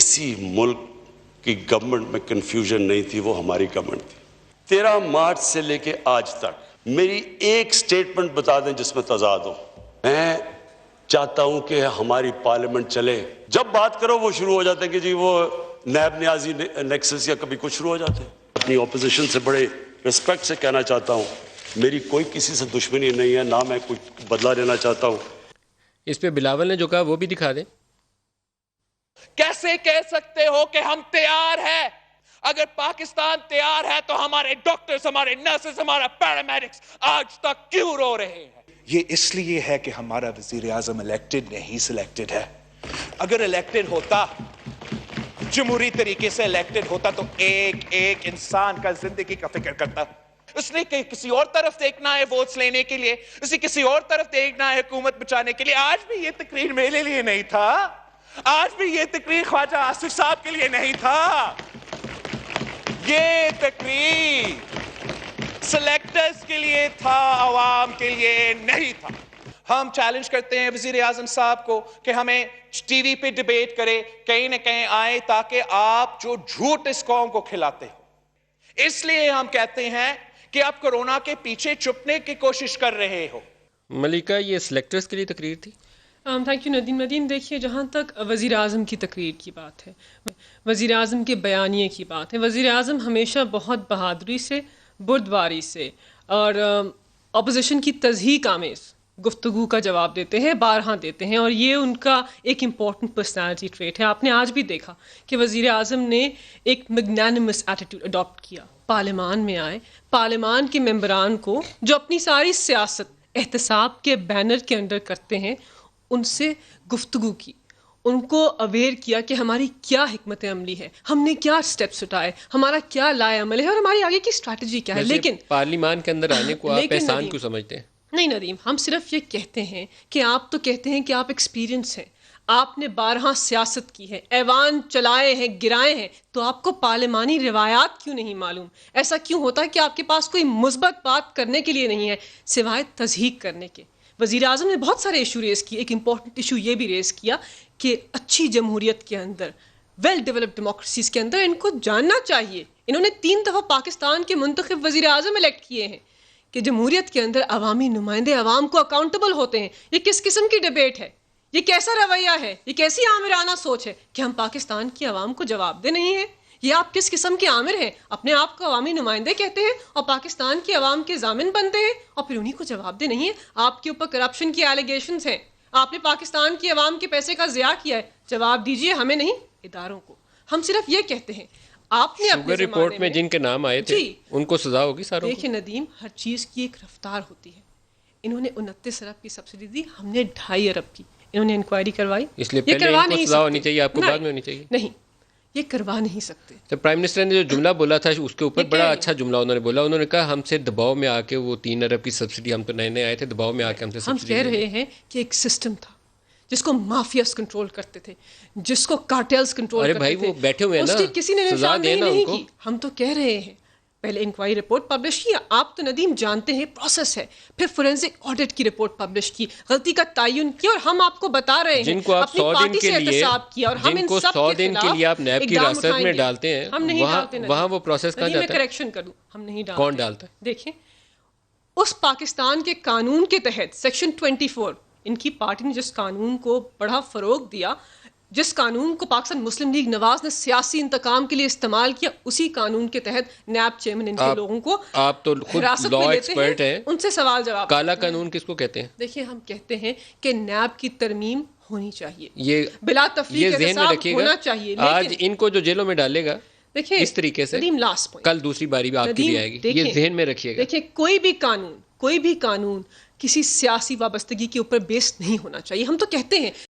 اسی ملک کی گورنمنٹ میں کنفیوژن نہیں تھی، وہ ہماری گورنمنٹ تھی۔ 13 مارچ سے لے کے آج تک میری ایک سٹیٹمنٹ بتا دیں جس میں تضاد ہو۔ میں چاہتا ہوں کہ ہماری پارلیمنٹ چلے، جب بات کرو وہ شروع ہو جاتے ہیں کہ جی وہ نیب نیازی نیکسس یا کبھی کچھ شروع ہو جاتے ہیں۔ اپنی اپوزیشن سے بڑے ریسپیکٹ سے کہنا چاہتا ہوں، میری کوئی کسی سے دشمنی نہیں ہے، نہ میں کچھ بدلہ لینا چاہتا ہوں۔ اس پہ بلاول نے جو کہا وہ بھی دکھا دیں۔ کیسے کہہ سکتے ہو کہ ہم تیار ہیں؟ اگر پاکستان تیار ہے تو ہمارے ڈاکٹرز، ہمارے نرسز، ہمارا پیرامیڈکس آج تک کیوں رو رہے ہیں؟ یہ اس لیے ہے کہ ہمارا وزیر اعظم الیکٹڈ نہیں سلیکٹڈ ہے۔ اگر الیکٹڈ ہوتا، جمہوری طریقے سے الیکٹڈ ہوتا تو ایک ایک انسان کا زندگی کا فکر کرتا۔ اس نے کسی اور طرف دیکھنا ہے ووٹس لینے کے لیے، اسے کسی اور طرف دیکھنا ہے حکومت بچانے کے لیے۔ آج بھی یہ تقریر میرے لیے نہیں تھا، آج بھی یہ تقریر خواجہ آصف صاحب کے لیے نہیں تھا، یہ تقریر سلیکٹرز کے لیے تھا، عوام کے لیے نہیں تھا۔ ہم چیلنج کرتے ہیں وزیر اعظم صاحب کو کہ ہمیں ٹی وی پہ ڈیبیٹ کرے، کہیں نہ کہیں آئے، تاکہ آپ جو جھوٹ اس قوم کو کھلاتے ہو۔ اس لیے ہم کہتے ہیں کہ آپ کورونا کے پیچھے چھپنے کی کوشش کر رہے ہو۔ ملکہ، یہ سلیکٹرز کے لیے تقریر تھی؟ Thank you Nadeem. ندیم دیکھیے، جہاں تک وزیر اعظم کی تقریر کی بات ہے، وزیر اعظم کے بیانیے کی بات ہے، وزیر اعظم ہمیشہ بہت بہادری سے، بردباری سے اور اپوزیشن کی تضحیق آمیز گفتگو کا جواب دیتے ہیں، بارہا دیتے ہیں، اور یہ ان کا ایک امپورٹنٹ پرسنالٹی ٹریٹ ہے۔ آپ نے آج بھی دیکھا کہ وزیر اعظم نے ایک میگنانمس ایٹیٹیوڈ اڈاپٹ کیا، پارلیمان میں آئے، پارلیمان کے ممبران کو جو اپنی ساری سیاست احتساب کے بینر کے انڈر کرتے ہیں ان سے گفتگو کی، ان کو اویئر کیا کہ ہماری کیا حکمت عملی ہے، ہم نے کیا سٹیپس اٹھائے، ہمارا کیا لائے عمل ہے اور ہماری آگے کی اسٹریٹجی کیا ہے۔ لیکن پارلیمان کے اندر آنے کو آپ احسان کیوں سمجھتے ہیں؟ نہیں ندیم، ہم صرف یہ کہتے ہیں کہ آپ تو کہتے ہیں کہ آپ ایکسپیرینس ہیں، آپ نے بارہا سیاست کی ہے، ایوان چلائے ہیں، گرائے ہیں، تو آپ کو پارلیمانی روایات کیوں نہیں معلوم؟ ایسا کیوں ہوتا ہے کہ آپ کے پاس کوئی مثبت بات کرنے کے لیے نہیں ہے سوائے تضحیق کرنے کے؟ وزیر اعظم نے بہت سارے ایشو ریز کیے، ایک امپورٹنٹ ایشو یہ بھی ریز کیا کہ اچھی جمہوریت کے اندر، ویل ڈیولپڈ ڈیموکریسیز کے اندر ان کو جاننا چاہیے۔ انہوں نے 3 دفعہ پاکستان کے منتخب وزیر اعظم الیکٹ کیے ہیں کہ جمہوریت کے اندر عوامی نمائندے عوام کو اکاؤنٹیبل ہوتے ہیں۔ یہ کس قسم کی ڈیبیٹ ہے؟ یہ کیسا رویہ ہے؟ یہ کیسی آمرانہ سوچ ہے کہ ہم پاکستان کی عوام کو جواب دہ نہیں ہیں؟ یہ آپ کس قسم کے آمر ہیں؟ اپنے آپ کو عوامی نمائندے کہتے ہیں اور پاکستان کی عوام کے ضامن بنتے ہیں اور پھر انہیں کو جواب دہ نہیں ہے۔ آپ کے اوپر کرپشن کی ایلیگیشنز ہیں، آپ نے پاکستان کی عوام کے پیسے کا ضیاع کیا ہے، جواب دیجئے، ہمیں نہیں، اداروں کو۔ ہم صرف یہ کہتے ہیں آپ نے اپنے شوگر رپورٹ میں جن کے نام آئے تھے ان کو سزا ہوگی ساروں کو۔ دیکھیں ندیم، ہر چیز کی ایک رفتار ہوتی ہے۔ انہوں نے 29 ارب کی سبسڈی دی، ہم نے 2.5 ارب کی۔ انہوں نے انکوائری کروائی، اس لیے پہلے ان کو سزا ہونی چاہیے، آپ کو بعد میں ہونی چاہیے؟ نہیں، یہ کروا نہیں سکتے۔ تو پرائم منسٹر نے جو جملہ بولا تھا اس کے اوپر بڑا اچھا جملہ انہوں نے بولا، انہوں نے کہا ہم سے دباؤ میں آ کے وہ 3 ارب کی سبسڈی، ہم تو نئے نئے آئے تھے، دباؤ میں آ کے ہم سے سبسڈی۔ ہم کہہ رہے ہیں کہ ایک سسٹم تھا جس کو مافیاز کنٹرول کرتے تھے، جس کو کارٹیلز کنٹرول کرتے تھے۔ ارے بھائی وہ بیٹھے ہوئے ہیں نا، اس کی کسی نے سزا دینا ان کو۔ ہم تو کہہ رہے ہیں پہلے انکوائری رپورٹ پبلش کیا، آپ تو ندیم جانتے ہیں پروسیس ہے، پھر فورینسک آڈٹ کی رپورٹ پبلش کی، غلطی کا تعین کیا، اور ہم آپ کو بتا رہے ہیں جن کو آپ 100 دن کے لیے، جن کو 100 دن کے لیے آپ نیب کی حراست میں ڈالتے ہیں، ہم نہیں ڈالتے۔ وہاں وہ پروسیس کہاں جاتا ہے؟ میں کریکشن کروں، ہم نہیں ڈالتے۔ کون ڈالتا ہے؟ دیکھیں، اس پاکستان کے قانون کے تحت سیکشن 24، ان کی پارٹی نے جس قانون کو بڑا فروغ دیا، جس قانون کو پاکستان مسلم لیگ نواز نے سیاسی انتقام کے لیے استعمال کیا، اسی قانون کے تحت نیب چیئرمین ان کے لوگوں کو آپ تو خود لا ایکسپرٹ ہیں، ان سے سوال جواب۔ کالا قانون کس کو کہتے ہیں؟ دیکھیں، ہم کہتے ہیں کہ نیب کی ترمیم ہونی چاہیے، یہ بلا تفریق ذہن میں رکھیے ہونا گا۔ چاہیے۔ آج ان کو جو جیلوں میں ڈالے گا دیکھیں اس طریقے سے، لاسٹ پوائنٹ، کل دوسری باری بھی آپ کی بھی آئے گی، یہ ذہن میں رکھیے گا۔ دیکھیں، کوئی بھی قانون کسی سیاسی وابستگی کے اوپر بیس نہیں ہونا چاہیے۔ ہم تو کہتے ہیں